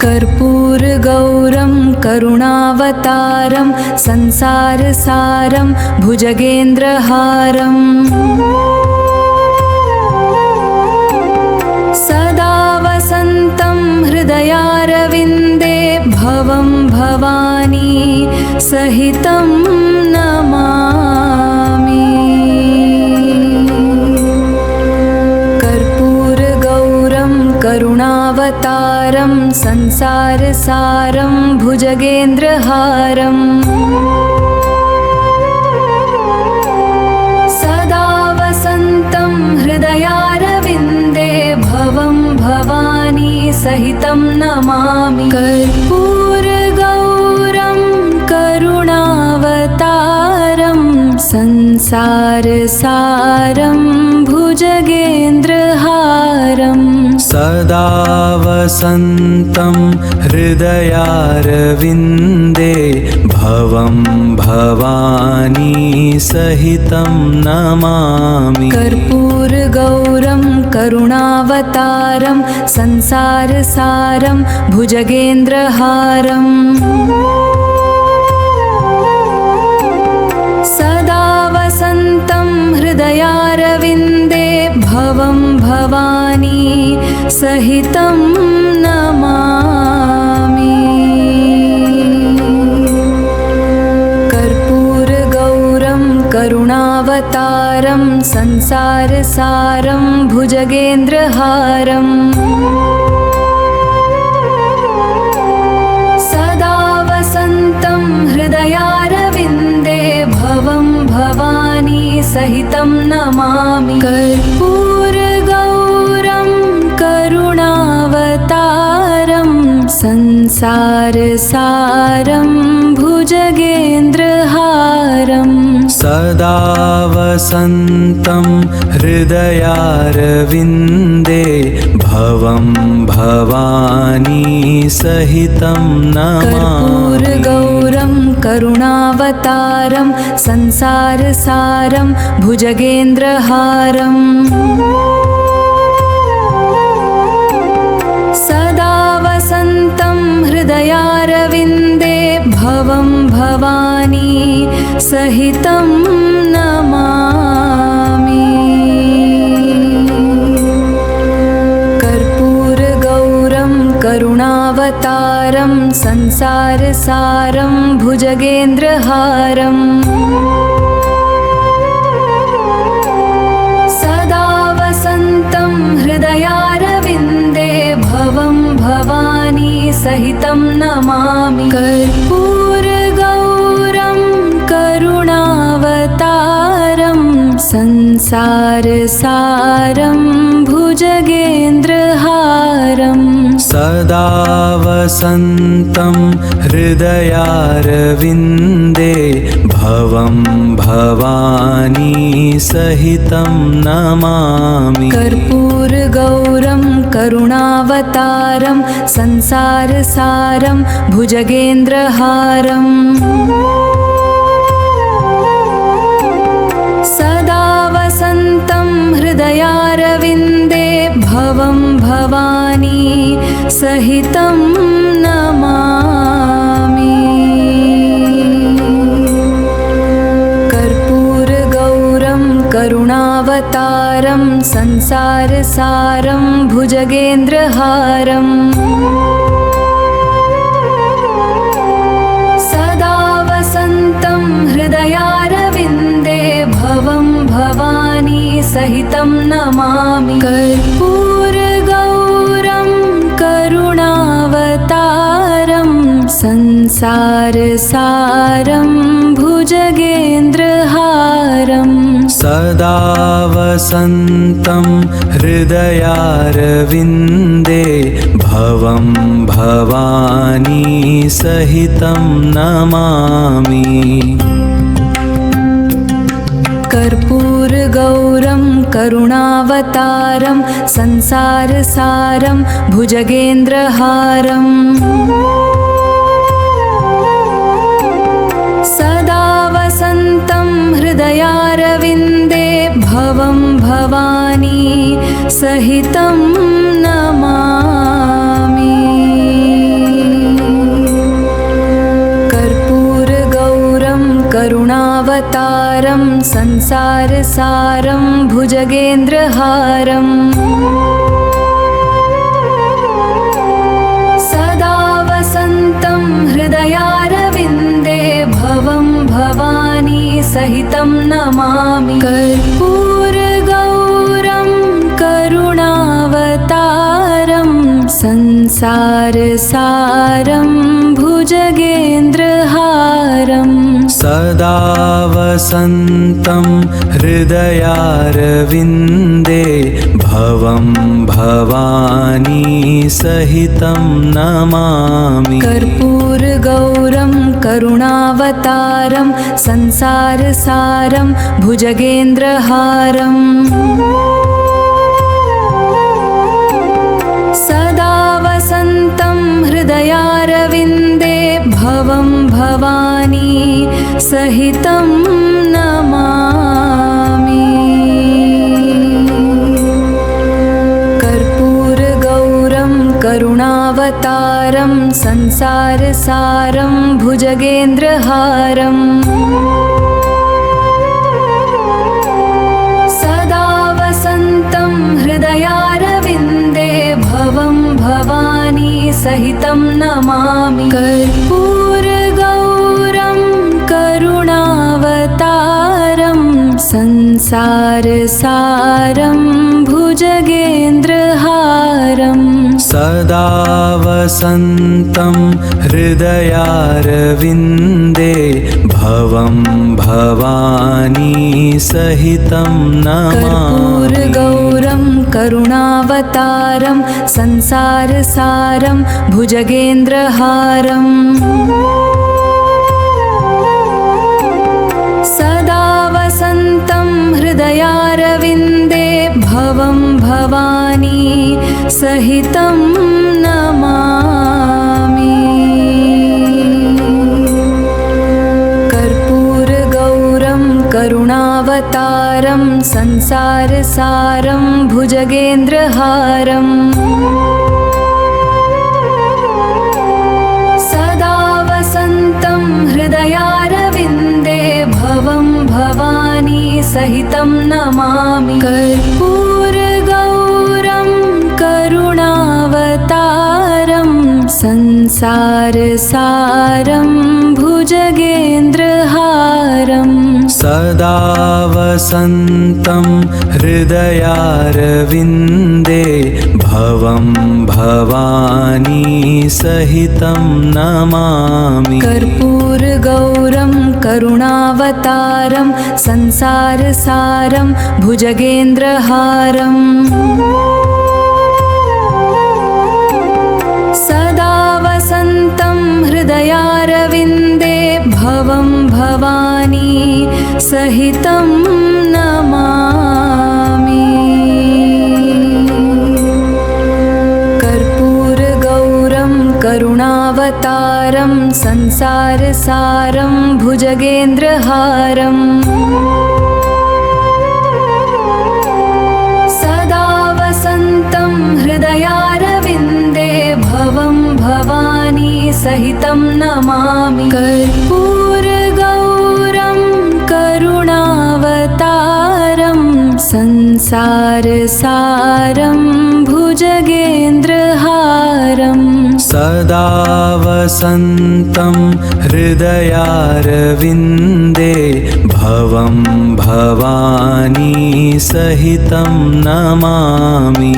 कर्पूरगौरं करुणावतारं संसारसारं भुजगेन्द्रहारम् सदा वसन्तं हृदयारविन्दे भवं भवानी सहितं नमामि। कर्पूरगौरं करुणावतारं संसारसारं भुजगेन्द्रहारम् सदा वसन्तं हृदयारविन्दे भवं भवानी सहितं नमामि। कर्पूरगौरं करुणावतारं संसारसारं भुजगेन्द्रहारम् सदा वसन्तं हृदयारविन्दे भवं भवानी सहितं नमामि। कर्पूरगौरं करुणावतारं संसारसारं भुजगेन्द्रहारम् सदा वसन्तं हृदयारविन्दे भवं भवानी सहितं नमामि। कर्पूरगौरं करुणावतारं संसारसारं भुजगेन्द्रहारम् सदा वसन्तं हृदयारविन्दे भवं भवानी सहितं नमामि। कर्पूरगौरं करुणावतारं संसारसारं भुजगेन्द्रहारम् सदा वसन्तं हृदयारविन्दे भवं भवानी सहितं नमामि। कर्पूरगौरं करुणावतारं संसारसारं भुजगेन्द्रहारम् सदा वसन्तं हृदयारविन्दे भवं भवानी सहितं नमामि। कर्पूरगौरं करुणावतारं संसारसारं भुजगेन्द्रहारम् सदा वसन्तं हृदयारविन्दे भवं भवानी सहितं नमामि। कर्पूरगौरं करुणावतारं संसारसारं भुजगेन्द्रहारम् सदा वसन्तं हृदयारविन्दे भवं भवानी सहितं नमामि। कर्पूरगौरं करुणावतारं संसारसारं भुजगेन्द्रहारम् सदा वसन्तं हृदयारविन्दे भवं भवानी सहितं नमामि। कर्पूरगौरं करुणावतारं संसारसारं भुजगेन्द्रहारम् सदा वसन्तं हृदयारविन्दे भवं भवानी सहितं नमामि। कर्पूरगौरं करुणावतारं संसारसारं भुजगेन्द्रहारम् सदा वसन्तं हृदयारविन्दे भवं भवानी सहितं नमामि। कर्पूरगौरं करुणावतारं संसारसारं भुजगेन्द्रहारम् सदा वसन्तं हृदयारविन्दे भवं भवानी सहितं नमामि। करुणावतारं संसारसारं भुजगेन्द्रहारम् सदा वसन्तं हृदयारविन्दे भवं भवानी सहितं नमामि कर्पूरगौरं करुणावतारं संसारसारं भुजगेन्द्रहारम् सदा वसन्तं हृदयारविन्दे भवं भवानी सहितं नमामि कर्पूरगौरं करुणावतारं संसारसारं भुजगेन्द्रहारम् सदा वसन्तं हृदयारविन्दे भवं भवानी सहितं नमामि कर्पूरगौरं करुणावतारं संसारसारं भुजगेन्द्रहारम् सदा वसन्तं हृदयारविन्दे भवं भवानी सहितं नमामि कर्पूरगौरं करुणावतारं संसारसारं भुजगेन्द्रहारम् सदा वसन्तं हृदयारविन्दे भवं भवानी सहितं नमामि कर्पूरगौरं करुणावतारं संसारसारं भुजगेन्द्रहारम् सदा वसन्तं हृदयारविन्दे भवं भवानी सहितं नमामि कर्पूरगौरं करुणावतारं संसारसारं भुजगेन्द्रहारम् सदा वसन्तं हृदयारविन्दे भवं भवानी सहितं नमामि कर्पूरगौरं करुणावतारं संसारसारं भुजगेन्द्रहारम् सदा वसन्तं हृदयारविन्दे भवं भवानी सहितं नमामि कर्पूरगौरं करुणावतारं संसारसारं भुजगेन्द्रहारम् सदा वसन्तं हृदयारविन्दे भवं भवानी सहितं नमामि कर्पूरगौरं करुणावतारं संसारसारं भुजगेन्द्रहारम् सदा वसन्तं हृदयारविन्दे भवं भवानी सहितं नमामि कर्पूरगौरं करुणावतारं संसारसारं भुजगेन्द्रहारम् सदा वसन्तं हृदयारविन्दे भवं भवानी सहितं नमामि